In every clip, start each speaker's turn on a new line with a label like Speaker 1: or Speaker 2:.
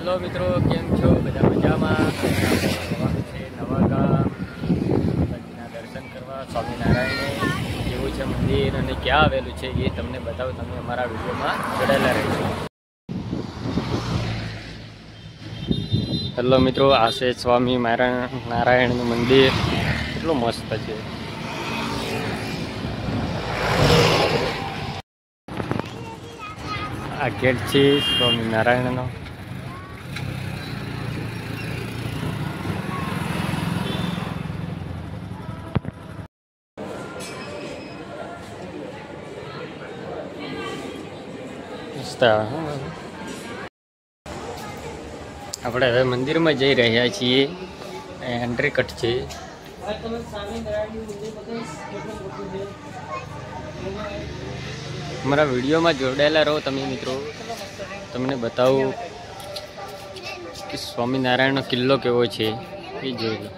Speaker 1: Hello મિત્રો, કેમ છો? બધા મજામાં? નવા ગામ દર્શન કરવા સ્વામિનારાયણ જેવું છે મંદિર અને ક્યાં આવેલું છે એ તમને બતાવું. તમે અમારા વિડીયોમાં જોડાયેલા રહેજો. હેલો મિત્રો, આ છે સ્વામી નારાયણનું મંદિર. કેટલું મસ્ત છે. આ ગેટ છે સ્વામિનારાયણનો. આપણે હવે મંદિરમાં જઈ રહ્યા છીએ. એન્ટ્રી કટ છે. અમારા વિડીયોમાં જોડાયેલા રહો તમે મિત્રો. તમને બતાવું કે સ્વામિનારાયણનો કિલ્લો કેવો છે એ જોઈ લો.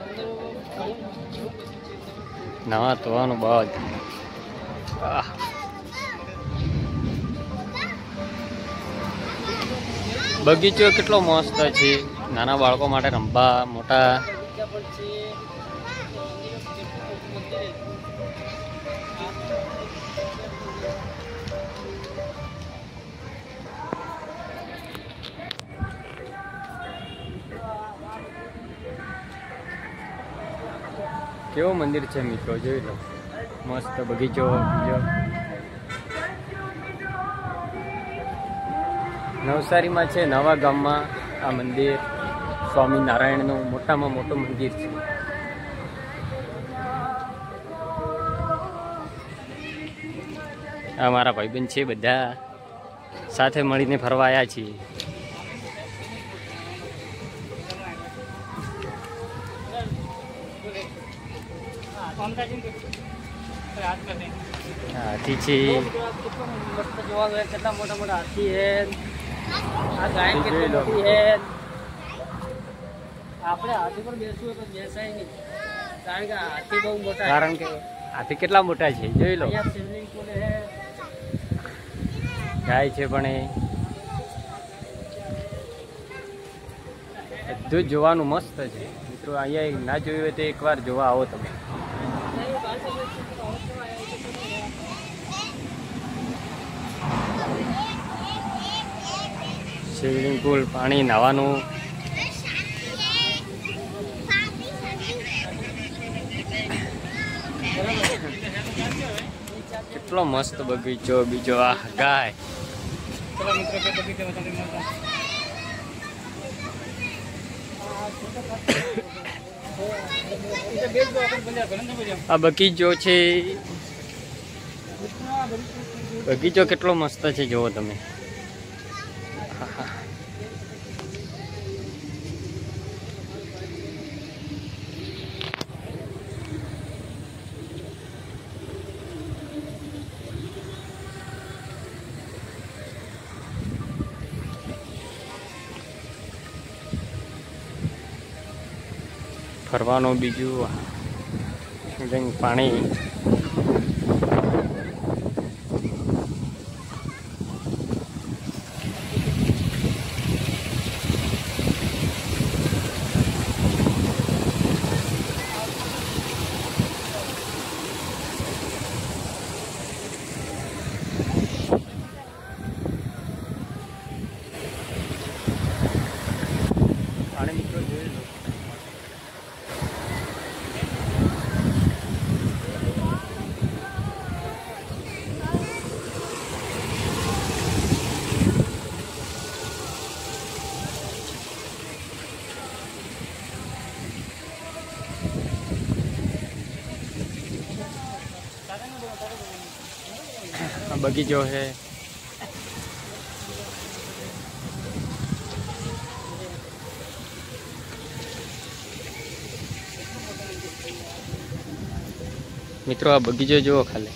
Speaker 1: નવા તોવાનું બાદ બગીચો કેટલો મસ્ત છે. નાના બાળકો માટે રમવા, મોટા કેવો મંદિર છે મિત્રો, જોઈ લો. મસ્ત બગીચો. નવસારીમાં છે, નવા ગામમાં આ મંદિર સ્વામિનારાયણનું મોટામાં મોટું મંદિર છે. આ મારા ભાઈબંધ છે, બધા સાથે મળીને ફરવા આવ્યા છીએ. હાથી છે. કેટલા મોટા મોટા હાથી છે. આ ગાય કેટલી મોટી છે. આપણે હાથી પર બેસવું તો બેસાય નહીં, કારણ કે હાથી બહુ મોટા. કારણ કે હાથી કેટલા મોટા છે જોઈ લો. સ્વિમિંગ પુલ છે, ગાય છે, પણ એ બધું જોવાનું મસ્ત છે મિત્રો. અહીંયા ના જોયું હોય તો એકવાર જોવા આવો તમે. સ્વિમિંગ પુલ, પાણી નાવાનું. કેટલો મસ્ત બગીચો. બીજો આ ગાય. આ બગીચો છે. બગીચો કેટલો મસ્ત છે જુઓ તમે. ફરવાનું બીજું પાણી. પાણી મિત્રો જોઈ લો. બગીચો છે. મિત્રો આ બગીચો જુઓ ખાલી.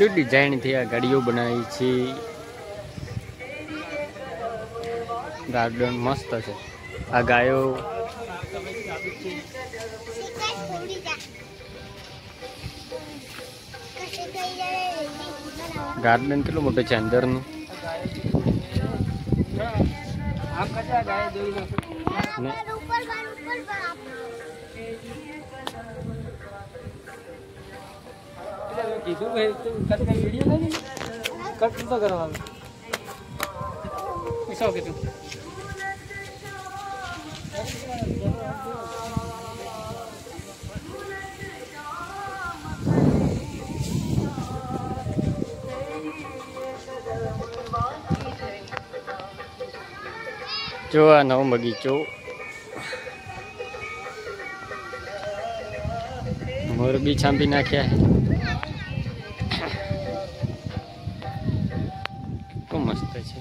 Speaker 1: કેટલી ડિઝાઇનથી આ ગાડીઓ બનાવી છે. ગાર્ડન મસ્ત છે. આ ગાયો ગાર્ડન કેટલું મોટું છે અંદરનું. જો આ નવો બગીચો મોરબી છાંપી નાખ્યા. તો મસ્ત છે.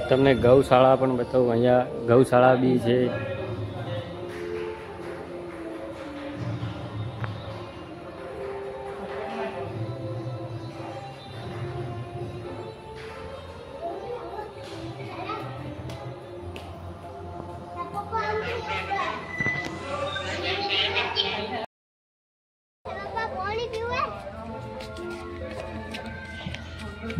Speaker 1: તમને ગૌશાળા પણ બતાવું. અહીંયા ગૌશાળા બી છે. ચાલો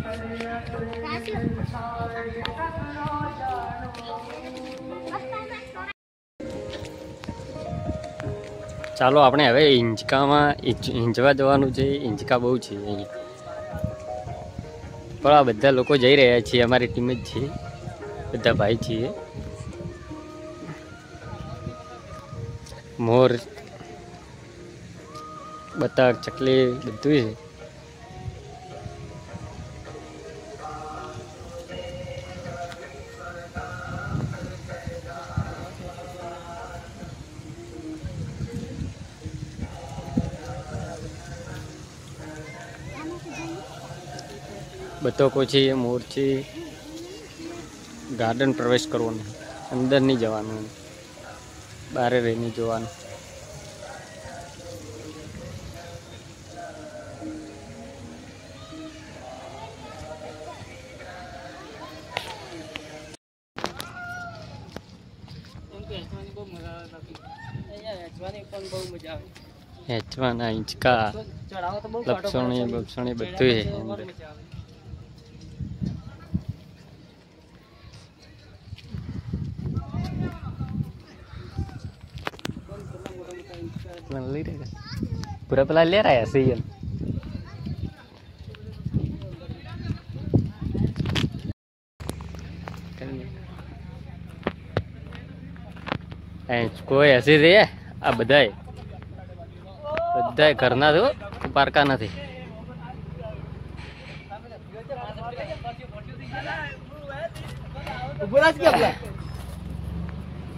Speaker 1: આપણે હવે હિંચકામાં હિંચવા જવાનું છે. હિંચકા બહુ છે અહીંયા, પણ આ બધા લોકો જઈ રહ્યા છીએ, અમારી ટીમ જ છીએ, બધા ભાઈ છીએ. મોર, બતક, ચકલી બધું છે. બતકો છે, મોર છે. ગાર્ડન પ્રવેશ કરવાનો, અંદર નહીં જવાનું, બહાર રહીને જોવાનું. હેચવાના હિંચકા, લપસણી બપસણી બધું છે અંદર. पूरा पेला ले रहा है सही है. કોઈ હસી રે આ બધાય બધાય ઘરના તો પારકા નથી.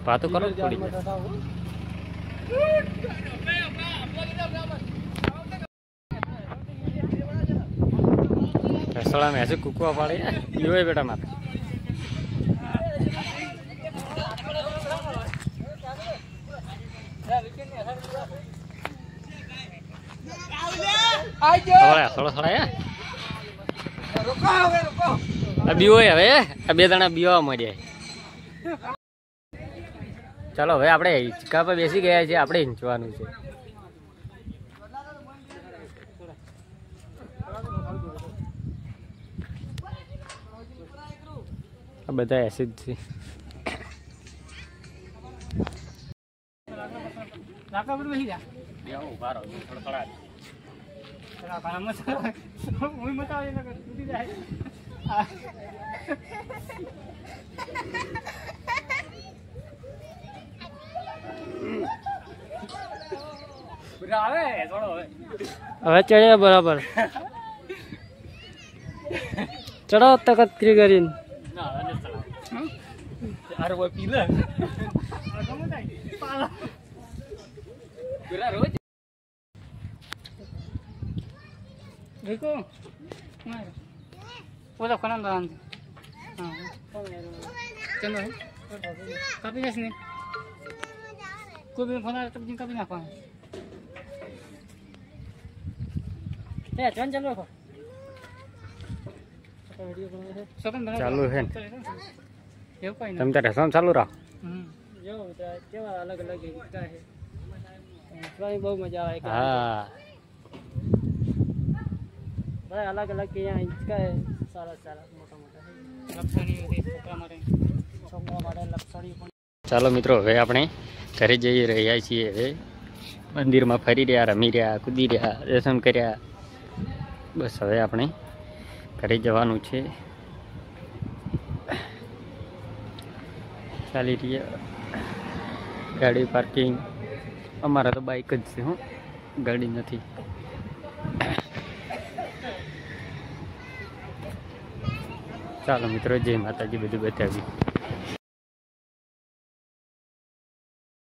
Speaker 1: વાતો કરો થોડી. રસોડા में ऐसे कुकुआ पाड़े यो है बेटा माता. थोड़ा थोड़ा है अभी वो है બે જણા બીવા મળ્યા. ચાલો હવે આપણે હિંચકા પર બેસી ગયા છે, આપણે હિંચવાનું છે. આ બધા એસિડ છે. હવે ચડ્યા બરાબર ચડો તકત કરીને. अरे वो पीला पूरा रोज देखो वो तो खाना दान हां चलो कभी जैसे कोई भी फोन तब दिन कभी ना फोन ए चल चलो चालू है तम तारे रसम चालू रहो. जो केवा अलग अलग हिंचका है इसमें बहुत मजा आए. हाँ भाई अलग अलग के यहाँ हिंचका है सारा सारा मोटा मोटा लपसणी होती छोकरा मारे छोकरा मारे लपसणी. ચાલો મિત્રો હવે આપણે ઘરે જઈ રહ્યા છીએ. હવે મંદિરમાં ફરી રહ્યા, રમી રહ્યા, કૂદી રહ્યા, દર્શન કર્યા. બસ હવે આપણે ઘરે જવાનું છે. ચાલી રહ્યા ગાડી પાર્કિંગ. અમારા તો બાઇક જ છે, હું ગાડી નથી. ચાલો મિત્રો, જય માતાજી બધું બતાવ્યું.